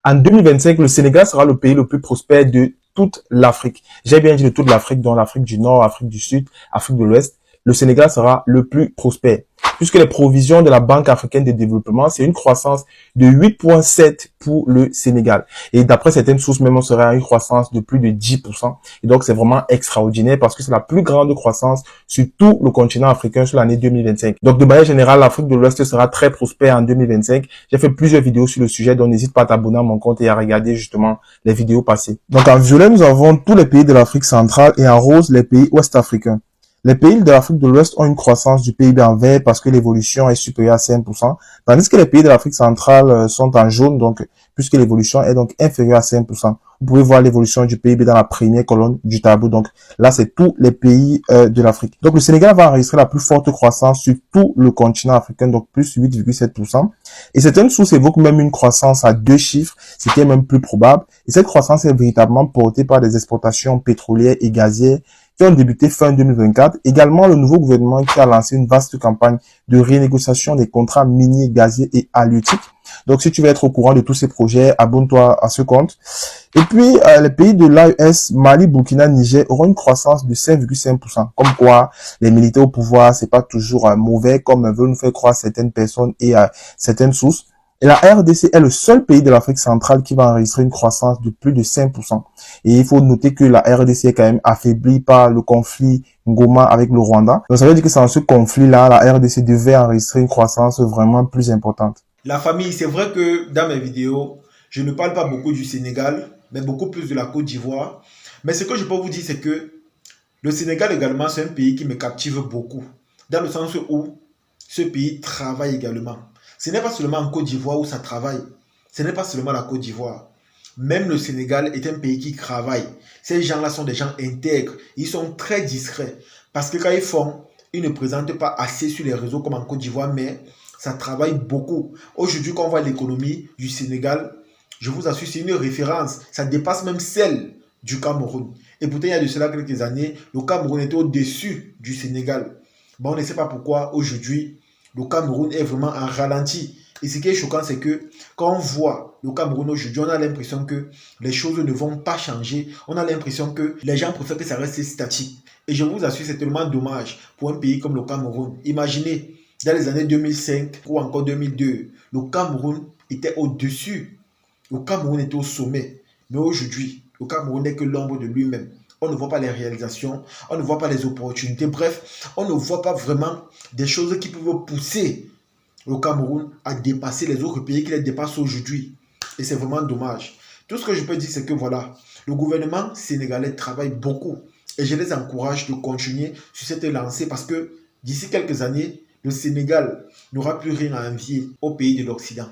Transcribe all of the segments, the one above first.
En 2025, le Sénégal sera le pays le plus prospère de toute l'Afrique. J'ai bien dit de toute l'Afrique, dont l'Afrique du Nord, Afrique du Sud, Afrique de l'Ouest. Le Sénégal sera le plus prospère. Puisque les provisions de la Banque africaine de développement, c'est une croissance de 8,7 pour le Sénégal. Et d'après certaines sources, même on serait à une croissance de plus de 10%. Et donc, c'est vraiment extraordinaire parce que c'est la plus grande croissance sur tout le continent africain sur l'année 2025. Donc, de manière générale, l'Afrique de l'Ouest sera très prospère en 2025. J'ai fait plusieurs vidéos sur le sujet, donc n'hésite pas à t'abonner à mon compte et à regarder justement les vidéos passées. Donc, en violet, nous avons tous les pays de l'Afrique centrale et en rose, les pays ouest-africains. Les pays de l'Afrique de l'Ouest ont une croissance du PIB en vert parce que l'évolution est supérieure à 5%, tandis que les pays de l'Afrique centrale sont en jaune, donc puisque l'évolution est donc inférieure à 5%. Vous pouvez voir l'évolution du PIB dans la première colonne du tableau. Donc là, c'est tous les pays de l'Afrique. Donc le Sénégal va enregistrer la plus forte croissance sur tout le continent africain, donc plus 8,7%. Et certaines sources évoquent même une croissance à 2 chiffres, ce qui est même plus probable. Et cette croissance est véritablement portée par des exportations pétrolières et gazières qui ont débuté fin 2024. Également, le nouveau gouvernement qui a lancé une vaste campagne de renégociation des contrats miniers, gaziers et halieutiques. Donc, si tu veux être au courant de tous ces projets, abonne-toi à ce compte. Et puis, les pays de l'AES, Mali, Burkina, Niger, auront une croissance de 5,5%. Comme quoi, les militaires au pouvoir, c'est pas toujours mauvais, comme veulent nous faire croire certaines personnes et certaines sources. Et la RDC est le seul pays de l'Afrique centrale qui va enregistrer une croissance de plus de 5%. Et il faut noter que la RDC est quand même affaiblie par le conflit Ngoma avec le Rwanda. Donc ça veut dire que c'est dans ce conflit-là, la RDC devait enregistrer une croissance vraiment plus importante. La famille, c'est vrai que dans mes vidéos, je ne parle pas beaucoup du Sénégal, mais beaucoup plus de la Côte d'Ivoire. Mais ce que je peux vous dire, c'est que le Sénégal également, c'est un pays qui me captive beaucoup. Dans le sens où ce pays travaille également. Ce n'est pas seulement en Côte d'Ivoire où ça travaille. Ce n'est pas seulement la Côte d'Ivoire. Même le Sénégal est un pays qui travaille. Ces gens-là sont des gens intègres. Ils sont très discrets. Parce que quand ils font, ils ne présentent pas assez sur les réseaux comme en Côte d'Ivoire, mais ça travaille beaucoup. Aujourd'hui, quand on voit l'économie du Sénégal, je vous assure, c'est une référence. Ça dépasse même celle du Cameroun. Et pourtant, il y a de cela quelques années, le Cameroun était au-dessus du Sénégal. Bon, on ne sait pas pourquoi aujourd'hui, le Cameroun est vraiment en ralenti. Et ce qui est choquant, c'est que quand on voit le Cameroun aujourd'hui, on a l'impression que les choses ne vont pas changer. On a l'impression que les gens préfèrent que ça reste statique. Et je vous assure, c'est tellement dommage pour un pays comme le Cameroun. Imaginez, dans les années 2005 ou encore 2002, le Cameroun était au-dessus. Le Cameroun était au sommet. Mais aujourd'hui, le Cameroun n'est que l'ombre de lui-même. On ne voit pas les réalisations, on ne voit pas les opportunités. Bref, on ne voit pas vraiment des choses qui peuvent pousser le Cameroun à dépasser les autres pays qui les dépassent aujourd'hui. Et c'est vraiment dommage. Tout ce que je peux dire, c'est que voilà, le gouvernement sénégalais travaille beaucoup. Et je les encourage de continuer sur cette lancée parce que d'ici quelques années, le Sénégal n'aura plus rien à envier aux pays de l'Occident.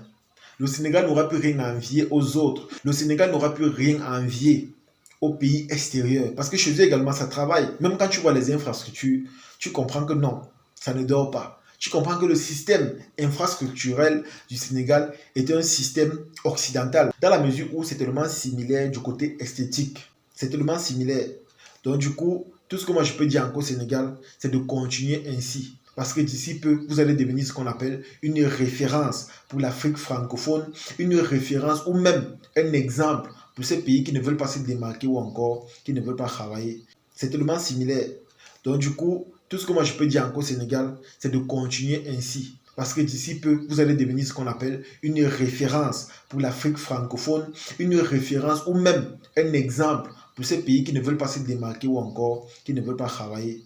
Le Sénégal n'aura plus rien à envier aux autres. Le Sénégal n'aura plus rien à envier aux pays extérieurs. Parce que chez eux également, ça travaille. Même quand tu vois les infrastructures, tu comprends que non, ça ne dort pas. Tu comprends que le système infrastructurel du Sénégal est un système occidental, dans la mesure où c'est tellement similaire du côté esthétique. C'est tellement similaire. Donc du coup, tout ce que moi je peux dire encore au Sénégal, c'est de continuer ainsi. Parce que d'ici peu, vous allez devenir ce qu'on appelle une référence pour l'Afrique francophone, une référence ou même un exemple pour ces pays qui ne veulent pas se démarquer ou encore qui ne veulent pas travailler. C'est tellement similaire. Donc du coup, tout ce que moi je peux dire encore au Sénégal, c'est de continuer ainsi. Parce que d'ici peu, vous allez devenir ce qu'on appelle une référence pour l'Afrique francophone, une référence ou même un exemple pour ces pays qui ne veulent pas se démarquer ou encore qui ne veulent pas travailler.